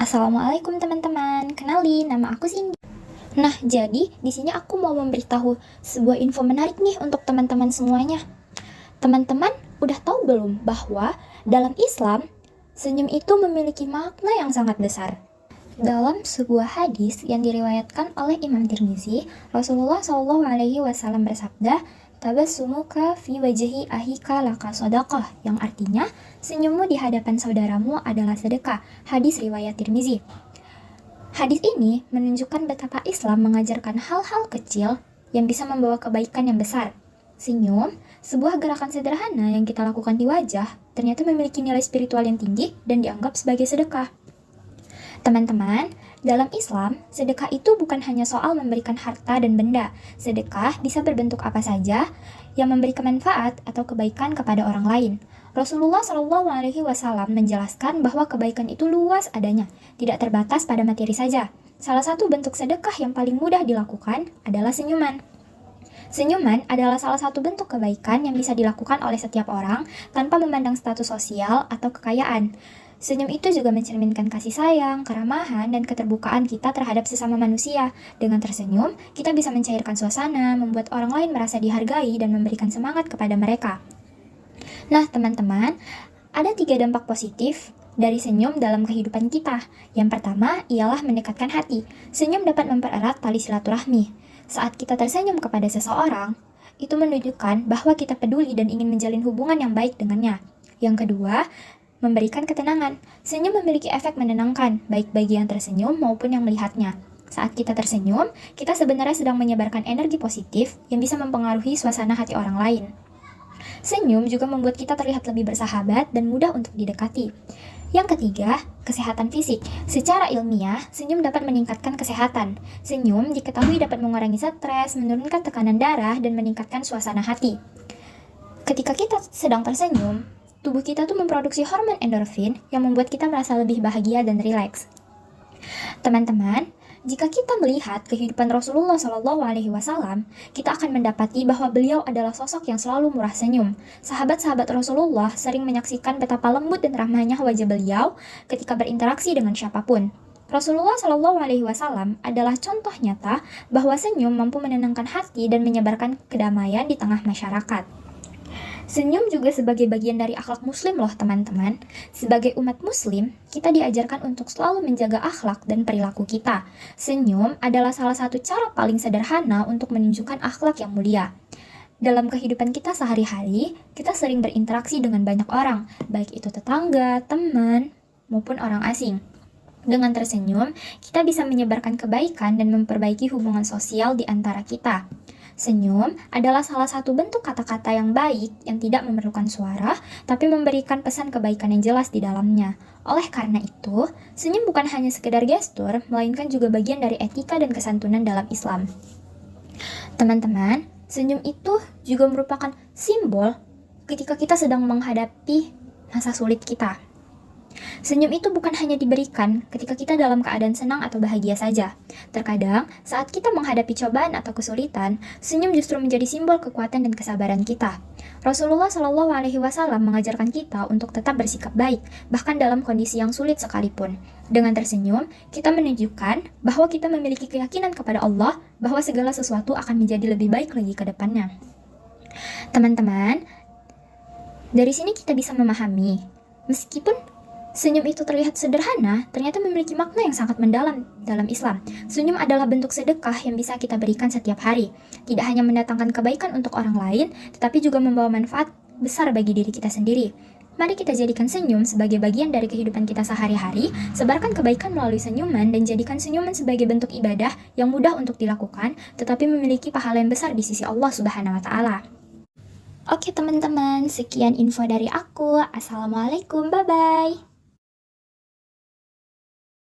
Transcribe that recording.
Assalamualaikum teman-teman, kenalin nama aku Cindy. Nah, jadi di sini aku mau memberitahu sebuah info menarik nih untuk teman-teman semuanya. Teman-teman udah tahu belum bahwa dalam Islam, senyum itu memiliki makna yang sangat besar. Dalam sebuah hadis yang diriwayatkan oleh Imam Tirmizi, Rasulullah SAW bersabda, "Tabassumuka fi wajhi ahika laka shadaqah," yang artinya, senyummu di hadapan saudaramu adalah sedekah. Hadis riwayat Tirmizi. Hadis ini menunjukkan betapa Islam mengajarkan hal-hal kecil yang bisa membawa kebaikan yang besar. Senyum, sebuah gerakan sederhana yang kita lakukan di wajah, ternyata memiliki nilai spiritual yang tinggi dan dianggap sebagai sedekah. Teman-teman, dalam Islam, sedekah itu bukan hanya soal memberikan harta dan benda. Sedekah bisa berbentuk apa saja yang memberi manfaat atau kebaikan kepada orang lain. Rasulullah SAW menjelaskan bahwa kebaikan itu luas adanya, tidak terbatas pada materi saja. Salah satu bentuk sedekah yang paling mudah dilakukan adalah senyuman. Senyuman adalah salah satu bentuk kebaikan yang bisa dilakukan oleh setiap orang tanpa memandang status sosial atau kekayaan. Senyum itu juga mencerminkan kasih sayang, keramahan, dan keterbukaan kita terhadap sesama manusia. Dengan tersenyum, kita bisa mencairkan suasana, membuat orang lain merasa dihargai, dan memberikan semangat kepada mereka. Nah, teman-teman, ada 3 dampak positif dari senyum dalam kehidupan kita. Yang pertama ialah mendekatkan hati. Senyum dapat mempererat tali silaturahmi. Saat kita tersenyum kepada seseorang, itu menunjukkan bahwa kita peduli dan ingin menjalin hubungan yang baik dengannya. Yang kedua, memberikan ketenangan. Senyum memiliki efek menenangkan, baik bagi yang tersenyum maupun yang melihatnya. Saat kita tersenyum, kita sebenarnya sedang menyebarkan energi positif yang bisa mempengaruhi suasana hati orang lain. Senyum juga membuat kita terlihat lebih bersahabat dan mudah untuk didekati. Yang ketiga, kesehatan fisik. Secara ilmiah, senyum dapat meningkatkan kesehatan. Senyum diketahui dapat mengurangi stres, menurunkan tekanan darah, dan meningkatkan suasana hati. Ketika kita sedang tersenyum, tubuh kita tuh memproduksi hormon endorfin yang membuat kita merasa lebih bahagia dan rileks. Teman-teman, jika kita melihat kehidupan Rasulullah SAW, kita akan mendapati bahwa beliau adalah sosok yang selalu murah senyum. Sahabat-sahabat Rasulullah sering menyaksikan betapa lembut dan ramahnya wajah beliau ketika berinteraksi dengan siapapun. Rasulullah SAW adalah contoh nyata bahwa senyum mampu menenangkan hati dan menyebarkan kedamaian di tengah masyarakat. Senyum juga sebagai bagian dari akhlak muslim loh teman-teman. Sebagai umat muslim, kita diajarkan untuk selalu menjaga akhlak dan perilaku kita. Senyum adalah salah satu cara paling sederhana untuk menunjukkan akhlak yang mulia. Dalam kehidupan kita sehari-hari, kita sering berinteraksi dengan banyak orang, baik itu tetangga, teman, maupun orang asing. Dengan tersenyum, kita bisa menyebarkan kebaikan dan memperbaiki hubungan sosial di antara kita. Senyum adalah salah satu bentuk kata-kata yang baik yang tidak memerlukan suara, tapi memberikan pesan kebaikan yang jelas di dalamnya. Oleh karena itu, senyum bukan hanya sekedar gestur, melainkan juga bagian dari etika dan kesantunan dalam Islam. Teman-teman, senyum itu juga merupakan simbol ketika kita sedang menghadapi masa sulit kita. Senyum itu bukan hanya diberikan ketika kita dalam keadaan senang atau bahagia saja. Terkadang, saat kita menghadapi cobaan atau kesulitan, senyum justru menjadi simbol kekuatan dan kesabaran kita. Rasulullah SAW mengajarkan kita untuk tetap bersikap baik, bahkan dalam kondisi yang sulit sekalipun. Dengan tersenyum, kita menunjukkan bahwa kita memiliki keyakinan kepada Allah bahwa segala sesuatu akan menjadi lebih baik lagi ke depannya. Teman-teman, dari sini kita bisa memahami, meskipun senyum itu terlihat sederhana, ternyata memiliki makna yang sangat mendalam dalam Islam. Senyum adalah bentuk sedekah yang bisa kita berikan setiap hari. Tidak hanya mendatangkan kebaikan untuk orang lain, tetapi juga membawa manfaat besar bagi diri kita sendiri. Mari kita jadikan senyum sebagai bagian dari kehidupan kita sehari-hari, sebarkan kebaikan melalui senyuman, dan jadikan senyuman sebagai bentuk ibadah yang mudah untuk dilakukan, tetapi memiliki pahala yang besar di sisi Allah Subhanahu wa Ta'ala. Oke teman-teman, sekian info dari aku. Assalamualaikum, bye-bye.